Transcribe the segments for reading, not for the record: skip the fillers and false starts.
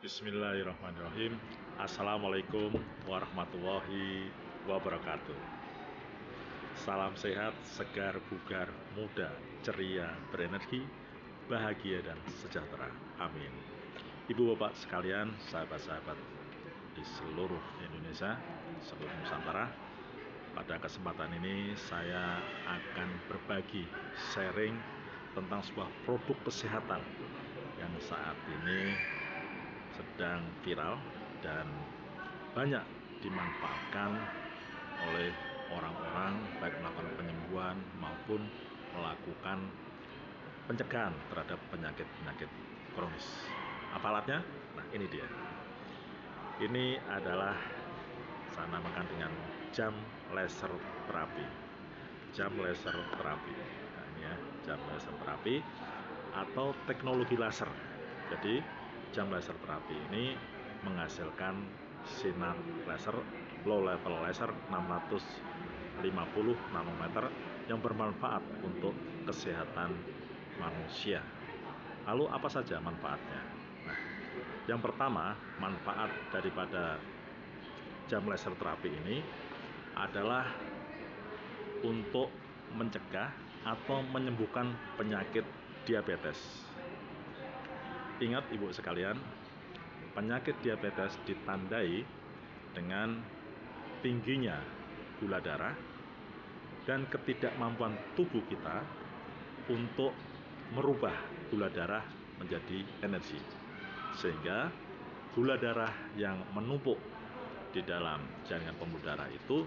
Bismillahirrahmanirrahim. Assalamualaikum warahmatullahi wabarakatuh. Salam sehat, segar, bugar, muda, ceria, berenergi, bahagia dan sejahtera. Amin. Ibu bapak sekalian, sahabat-sahabat di seluruh Indonesia, seluruh Nusantara, pada kesempatan ini saya akan berbagi sharing tentang sebuah produk kesehatan yang saat ini sedang viral dan banyak dimanfaatkan oleh orang-orang, baik melakukan penyembuhan maupun melakukan pencegahan terhadap penyakit-penyakit kronis. Apa alatnya? Nah, ini dia. Ini adalah saya namakan dengan jam laser terapi. Jam laser terapi. Nah, ini ya, jam laser terapi atau teknologi laser. Jadi jam laser terapi ini menghasilkan sinar laser low level laser 650 nanometer yang bermanfaat untuk kesehatan manusia. Lalu apa saja manfaatnya? Nah, yang pertama, manfaat daripada jam laser terapi ini adalah untuk mencegah atau menyembuhkan penyakit diabetes. Ingat ibu sekalian, penyakit diabetes ditandai dengan tingginya gula darah dan ketidakmampuan tubuh kita untuk merubah gula darah menjadi energi. Sehingga gula darah yang menumpuk di dalam jaringan pembuluh darah itu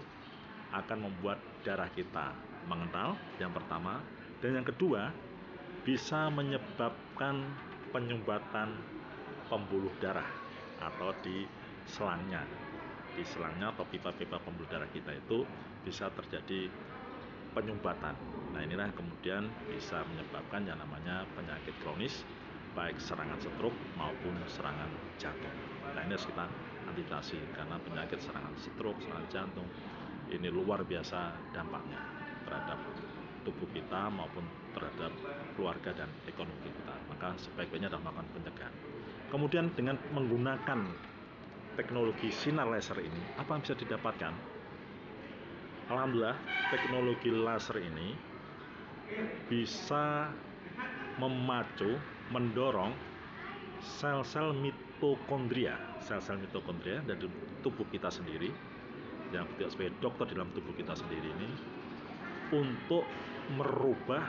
akan membuat darah kita mengental, yang pertama, dan yang kedua bisa menyebabkan penyumbatan pembuluh darah atau di selangnya atau pipa-pipa pembuluh darah kita itu bisa terjadi penyumbatan. Nah, inilah kemudian bisa menyebabkan yang namanya penyakit kronis, baik serangan stroke maupun serangan jantung. Nah, ini harus kita antisipasi karena penyakit serangan stroke, serangan jantung ini luar biasa dampaknya terhadap tubuh kita maupun terhadap keluarga dan ekonomi kita. Maka sebaik-baiknya adalah melakukan pencegahan. Kemudian dengan menggunakan teknologi sinar laser ini, apa yang bisa didapatkan? Alhamdulillah, teknologi laser ini bisa memacu, mendorong sel-sel mitokondria dari tubuh kita sendiri, yang kita sebagai dokter di dalam tubuh kita sendiri ini, untuk merubah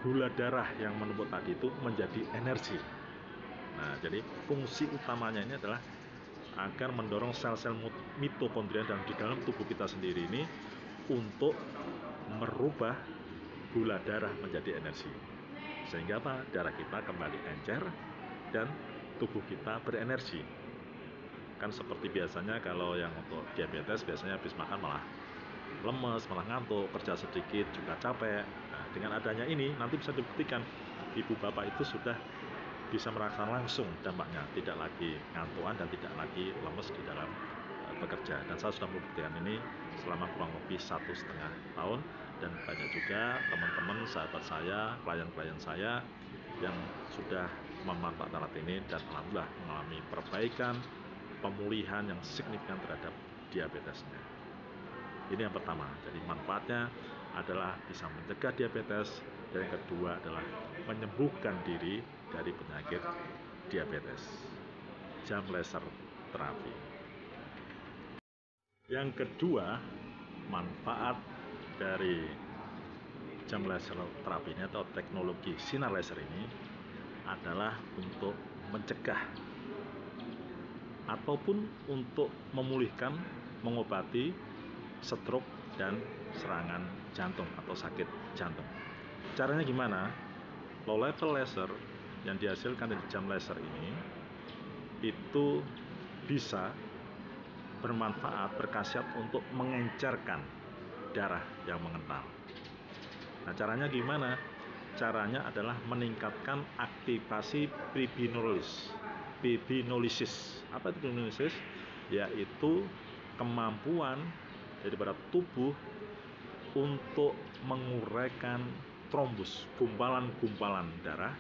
gula darah yang menumpuk tadi itu menjadi energi. Nah, jadi fungsi utamanya ini adalah agar mendorong sel-sel mitokondria dan di dalam tubuh kita sendiri ini untuk merubah gula darah menjadi energi. Sehingga apa? Darah kita kembali encer dan tubuh kita berenergi. Kan seperti biasanya kalau yang untuk diabetes biasanya habis makan malah lemes, malah ngantuk, kerja sedikit juga capek. Nah, dengan adanya ini nanti bisa dibuktikan ibu bapak itu sudah bisa merasakan langsung dampaknya, tidak lagi ngantuan dan tidak lagi lemes di dalam bekerja. Dan saya sudah membuktikan ini selama kurang lebih 1,5 tahun, dan banyak juga teman-teman, sahabat saya, klien-klien saya yang sudah memanfaatkan alat ini dan alhamdulillah mengalami perbaikan, pemulihan yang signifikan terhadap diabetesnya. Ini yang pertama. Jadi manfaatnya adalah bisa mencegah diabetes, dan yang kedua adalah menyembuhkan diri dari penyakit diabetes. Jam laser terapi. Yang kedua, manfaat dari jam laser terapi ini atau teknologi sinar laser ini adalah untuk mencegah ataupun untuk memulihkan, mengobati stroke dan serangan jantung atau sakit jantung. Caranya gimana? Low level laser yang dihasilkan dari jam laser ini itu bisa bermanfaat, berkhasiat untuk mengencerkan darah yang mengental. Nah, caranya gimana? Caranya adalah meningkatkan aktivasi fibrinolysis. Apa itu fibrinolysis? Yaitu kemampuan daripada tubuh untuk menguraikan trombus, gumpalan-gumpalan darah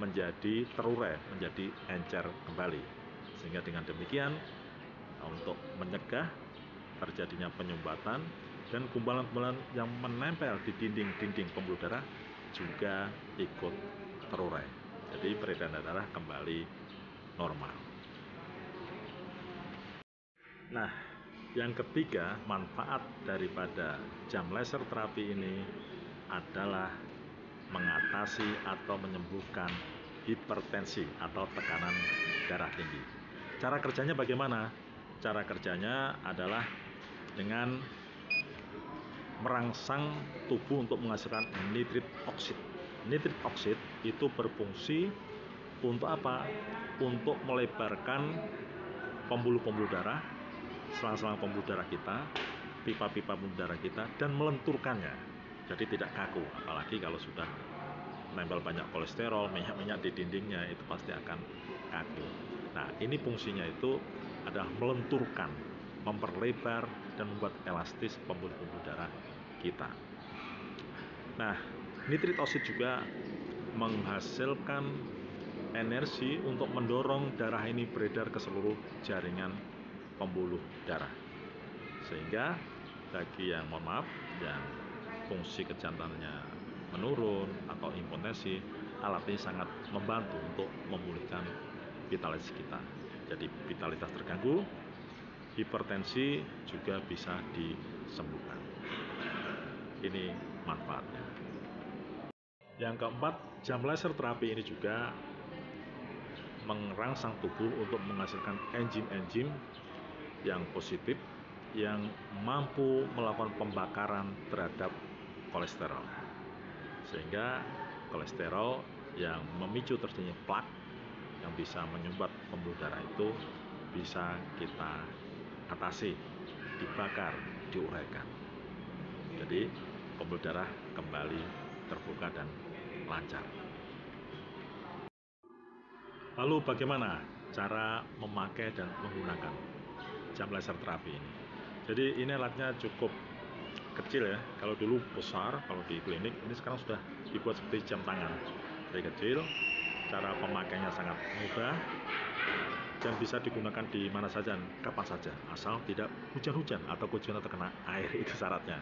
menjadi terurai, menjadi encer kembali. Sehingga dengan demikian untuk mencegah terjadinya penyumbatan dan gumpalan-gumpalan yang menempel di dinding-dinding pembuluh darah juga ikut terurai. Jadi peredaran darah kembali normal. Nah, yang ketiga, manfaat daripada jam laser terapi ini adalah mengatasi atau menyembuhkan hipertensi atau tekanan darah tinggi. Cara kerjanya bagaimana? Cara kerjanya adalah dengan merangsang tubuh untuk menghasilkan nitrit oksid. Nitrit oksid itu berfungsi untuk apa? Untuk melebarkan pembuluh-pembuluh darah, selang-selang pembuluh darah kita, pipa-pipa pembuluh darah kita, dan melenturkannya. Jadi tidak kaku, apalagi kalau sudah nempel banyak kolesterol, minyak-minyak di dindingnya, itu pasti akan kaku. Nah, ini fungsinya itu adalah melenturkan, memperlebar, dan membuat elastis pembuluh-pembuluh darah kita. Nah, nitrit oksid juga menghasilkan energi untuk mendorong darah ini beredar ke seluruh jaringan pembuluh darah. Sehingga bagi yang yang fungsi kejantannya menurun atau impotensi, alat ini sangat membantu untuk memulihkan vitalitas kita. Jadi vitalitas terganggu, hipertensi juga bisa disembuhkan. Ini manfaatnya. Yang keempat, jam laser terapi ini juga merangsang tubuh untuk menghasilkan enzim-enzim yang positif yang mampu melakukan pembakaran terhadap kolesterol, sehingga kolesterol yang memicu terjadinya plak yang bisa menyumbat pembuluh darah itu bisa kita atasi, dibakar, diuraikan. Jadi pembuluh darah kembali terbuka dan lancar. Lalu bagaimana cara memakai dan menggunakan jam laser terapi ini? Jadi ini alatnya cukup kecil ya. Kalau dulu besar, kalau di klinik, ini sekarang sudah dibuat seperti jam tangan. Dari kecil, cara pemakainya sangat mudah dan bisa digunakan di mana saja, kapan saja, asal tidak hujan-hujan atau terkena air, itu syaratnya.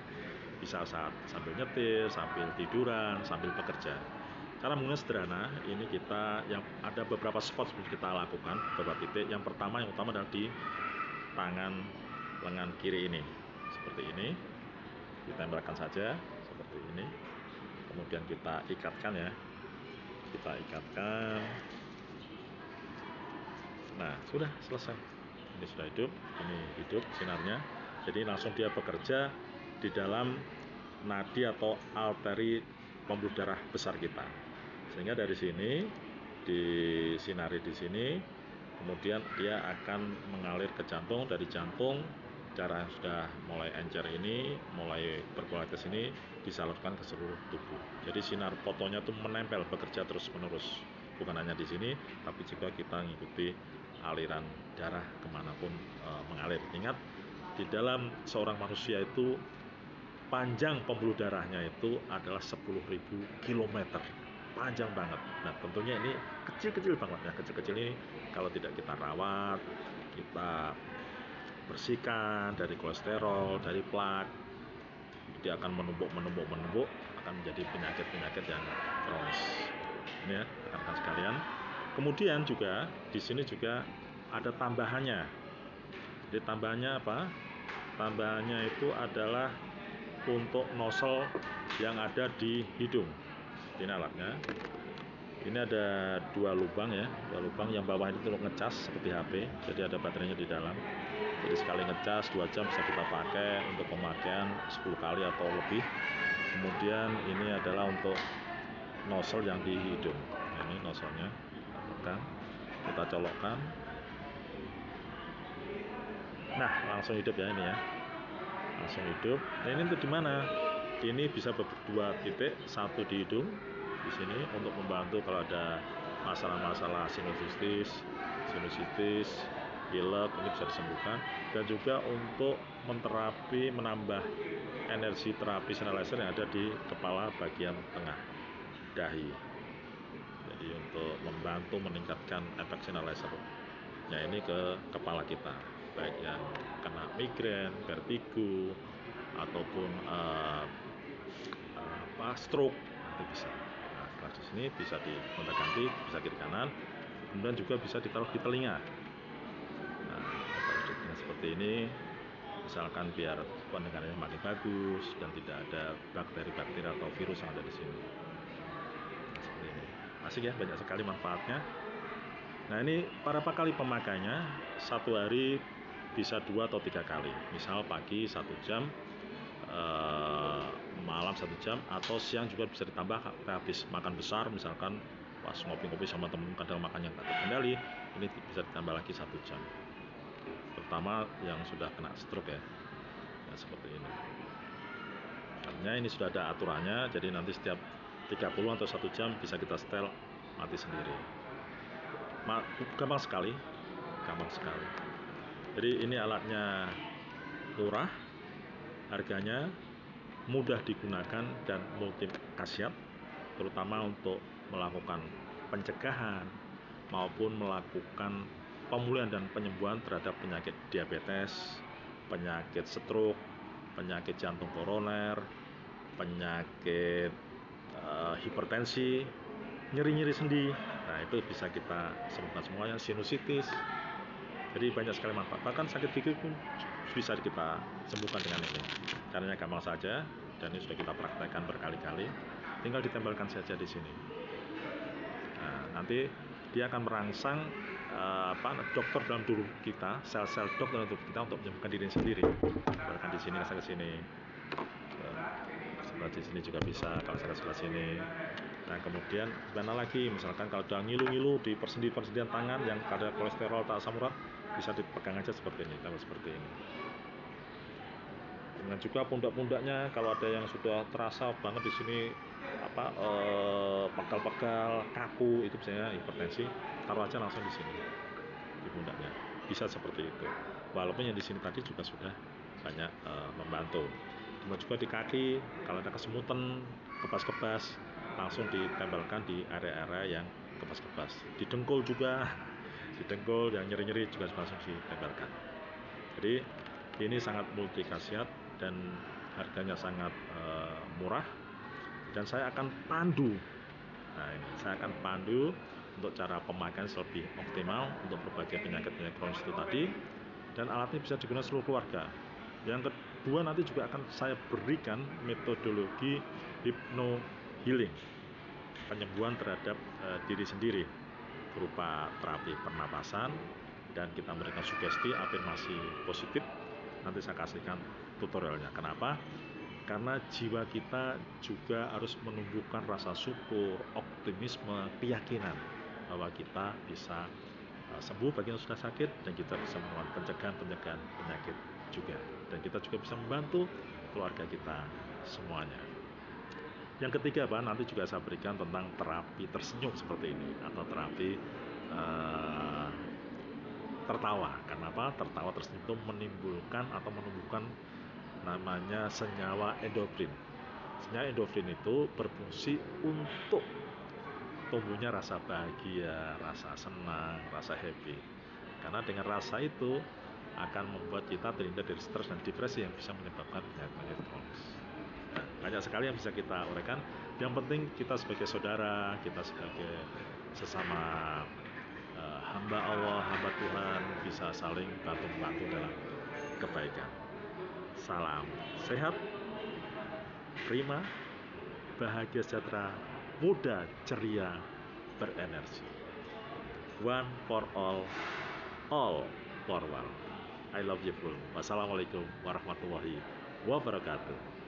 Bisa saat sambil nyetir, sambil tiduran, sambil bekerja. Cara menggunakan sederhana, ini kita yang ada beberapa spot yang kita lakukan, beberapa titik. Yang pertama, yang utama adalah di tangan lengan kiri ini, seperti ini. Ditempelkan saja seperti ini, kemudian kita ikatkan ya, kita ikatkan. Nah, sudah selesai. Ini sudah hidup, ini hidup sinarnya. Jadi langsung dia bekerja di dalam nadi atau arteri pembuluh darah besar kita. Sehingga dari sini disinari di sini, kemudian dia akan mengalir ke jantung, dari jantung darah yang sudah mulai encer ini, mulai berbola ke sini, disalurkan ke seluruh tubuh. Jadi sinar fotonya itu menempel, bekerja terus-menerus. Bukan hanya di sini, tapi juga kita mengikuti aliran darah kemanapun mengalir. Ingat, di dalam seorang manusia itu panjang pembuluh darahnya itu adalah 10.000 km. Panjang banget. Nah, tentunya ini kecil-kecil banget ya. Kecil-kecil ini kalau tidak kita rawat, kita bersihkan dari kolesterol, dari plak, dia akan menumpuk, akan menjadi penyakit-penyakit yang kronis. Ini ya, rekan-rekan sekalian. Kemudian juga di sini juga ada tambahannya. Jadi tambahannya apa? Tambahannya itu adalah untuk nozzle yang ada di hidung. Ini alatnya. Ini ada dua lubang ya, dua lubang. Yang bawah itu untuk ngecas seperti HP. Jadi ada baterainya di dalam. Jadi sekali ngecas 2 jam bisa kita pakai untuk pemakaian 10 kali atau lebih. Kemudian ini adalah untuk nozzle yang di hidung. Nah, ini nozzle-nya. Kita colokkan. Nah, langsung hidup ya ini ya. Langsung hidup. Nah, ini untuk di mana? Ini bisa berdua titik, satu di hidung di sini untuk membantu kalau ada masalah-masalah sinusitis, pilek, ini bisa disembuhkan. Dan juga untuk menambah energi terapi sinar laser yang ada di kepala bagian tengah dahi. Jadi untuk membantu meningkatkan efek sinar lasernya ini ke kepala kita, baik yang kena migrain, vertigo, ataupun stroke, itu bisa. Nah, setelah di sini bisa digonta-ganti, bisa kiri kanan, kemudian juga bisa ditaruh di telinga. Nah, ditaruh di telinga seperti ini, misalkan biar pendengarannya makin bagus dan tidak ada bakteri-bakteri atau virus yang ada di sini. Nah, seperti ini. Asik ya, banyak sekali manfaatnya. Nah, ini berapa kali pemakainya? Satu hari bisa 2 atau 3 kali. Misal pagi 1 jam, malam 1 jam, atau siang juga bisa ditambah habis makan besar, misalkan pas ngopi-ngopi sama temen kadang makan yang tak terkendali, ini bisa ditambah lagi 1 jam, terutama yang sudah kena stroke ya, seperti ini. Artinya ini sudah ada aturannya, jadi nanti setiap 30 atau 1 jam bisa kita setel, mati sendiri. Gampang sekali. Jadi ini alatnya murah, harganya mudah digunakan dan multi khasiat, terutama untuk melakukan pencegahan maupun melakukan pemulihan dan penyembuhan terhadap penyakit diabetes, penyakit stroke, penyakit jantung koroner, penyakit hipertensi, nyeri-nyeri sendi. Nah, itu bisa kita sembuhkan semuanya, sinusitis. Jadi banyak sekali manfaat. Bahkan sakit gigi pun bisa kita sembuhkan dengan ini. Caranya gampang saja, dan ini sudah kita praktekkan berkali-kali. Tinggal ditempelkan saja di sini. Nah, nanti dia akan merangsang dokter dalam tubuh kita, sel-sel dokter dalam tubuh kita untuk menyembuhkan diri sendiri. Bahkan di sini, ke sini, sebelah di sini juga bisa. Kalau sebelah sini. Nah, kemudian mana lagi? Misalkan kalau udah ngilu-ngilu di persendi-persendian tangan yang ada kolesterol tak asam urat, bisa dipegang aja seperti ini, seperti ini. Dan juga pundak-pundaknya, kalau ada yang sudah terasa banget di sini pegal-pegal, kaku, itu biasanya hipertensi, taruh aja langsung di sini di pundaknya. Bisa seperti itu. Walaupun yang di sini tadi juga sudah banyak membantu. Kemudian juga di kaki, kalau ada kesemutan, kebas-kebas, langsung ditempelkan di area-area yang kebas-kebas. Di dengkul juga, di dengkul yang nyeri-nyeri juga langsung ditempelkan. Jadi ini sangat multi khasiat dan harganya sangat murah. Dan saya akan pandu. Nah, ini saya akan pandu untuk cara pemakaian lebih optimal untuk berbagai penyakit-penyakit kronis itu tadi. Dan alatnya bisa digunakan seluruh keluarga. Yang kedua, nanti juga akan saya berikan metodologi hypno healing, penyembuhan terhadap diri sendiri berupa terapi pernapasan, dan kita memberikan sugesti afirmasi positif. Nanti saya kasihkan tutorialnya. Kenapa? Karena jiwa kita juga harus menumbuhkan rasa syukur, optimisme, keyakinan bahwa kita bisa sembuh bagi yang sudah sakit, dan kita bisa melakukan pencegahan penyakit juga, dan kita juga bisa membantu keluarga kita semuanya. Yang ketiga, nanti juga saya berikan tentang terapi tersenyum seperti ini, atau terapi tertawa. Kenapa? Tertawa tersenyum itu menimbulkan atau menumbuhkan namanya senyawa endorfin. Senyawa endorfin itu berfungsi untuk tumbuhnya rasa bahagia, rasa senang, rasa happy. Karena dengan rasa itu akan membuat kita terhindar dari stres dan depresi yang bisa menyebabkan penyakit kronis. Nah, banyak sekali yang bisa kita uraikan. Yang penting kita sebagai saudara, kita sebagai sesama hamba Allah, hamba Tuhan, bisa saling bantu-bantu dalam kebaikan. Salam sehat, prima, bahagia sejahtera, muda, ceria, berenergi. One for all for one. I love you full. Wassalamualaikum warahmatullahi wabarakatuh.